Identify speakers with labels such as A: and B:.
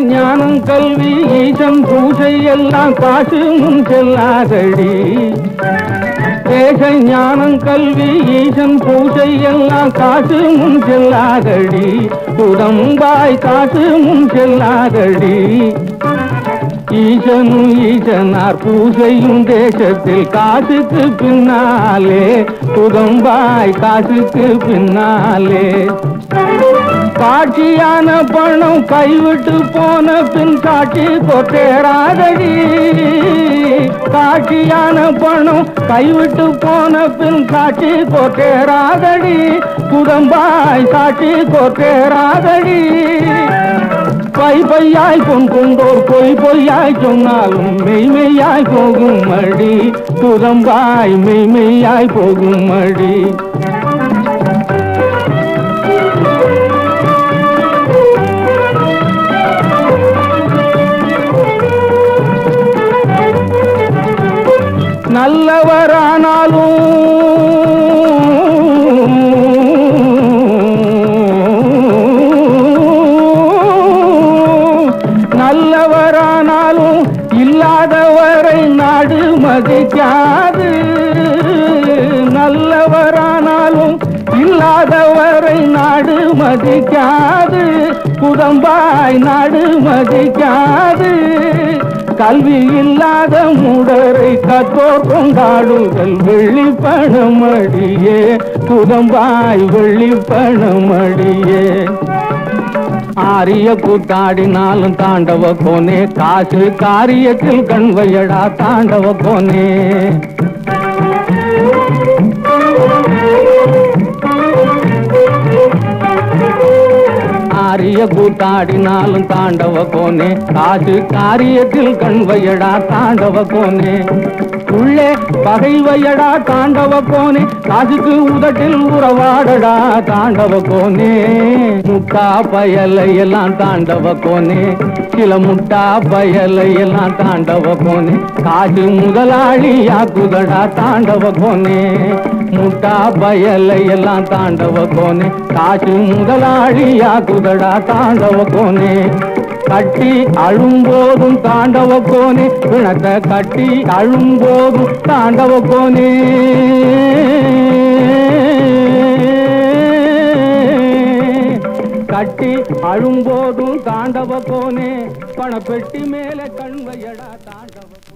A: ஞானம் கல்வி ஈசன் பூஜை எல்லாம் காசு முன் செல்லாதடி. தேச ஞானம் கல்வி ஈசன் பூஜை எல்லாம் காசு முன் செல்லாதடி. உடம்பாய் காசு முன் செல்லாதடி. ஈசனும் ஈசனார் பூஜையும் தேசத்தில் காசுக்கு பின்னாலே. உடம்பாய் காசுக்கு பின்னாலே. காட்சியான பணம் கைவிட்டு போன பின் காட்சி கொட்டேராதடி. காட்சியான பணம் கைவிட்டு போன பின் காட்சி கொட்டேராதடி. குடம்பாய் காட்சி கொட்டேராதடி. பையாய் பொன் கொண்டோர் பொய்யாய் சொன்னாலும் மெய்மெய்யாய் போகும் மடி. குடம்பாய் மெய்மெய்யாய் போகும் மடி. நல்லவரானாலும் நல்லவரானாலும் இல்லாதவரை நாடு மதிக்காது. நல்லவரானாலும் இல்லாதவரை நாடு மதிக்காது. குடம்பாய் நாடு மதிக்காது. கல்வி இல்லாத மூடரை கற்றோர் கொண்டாடுதல் வெள்ளி பணமடியே. குடம்பாய் வெள்ளி பணமடியே. ஆரிய கூத்தாடினாலும் தாண்டவ கோனே. காசு காரியத்தில் கண்வையடா தாண்டவ கோனே. ஆரிய கூத்தாடினாலும் தாண்டவ கோனே. காசு காரியத்தில் கண்வையடா தாண்டவ கோனே. உள்ளே பகைவையடா தாண்டவ கோனே. காசுக்கு உதட்டில் உறவாடடா தாண்டவ கோனே. முட்டா பயலை எல்லாம் தாண்டவ கோனே. சில முட்டா பயலை எல்லாம் தாண்டவ கோனே. காசு முதலாளியாக்குதடா தாண்டவ கோனே. முட்டா பயலை எல்லாம் தாண்டவ கோனே. காசு முதலாளியாக்குதடா தாண்டவ கோனே. கட்டி அழும்போதும் தாண்டவ கோனே. பிணத்தை கட்டி அழும்போதும் தாண்டவ கோனே. கட்டி அழும்போதும் தாண்டவ கோனே. பணப்பெட்டி மேலே கண்வையடா தாண்டவ.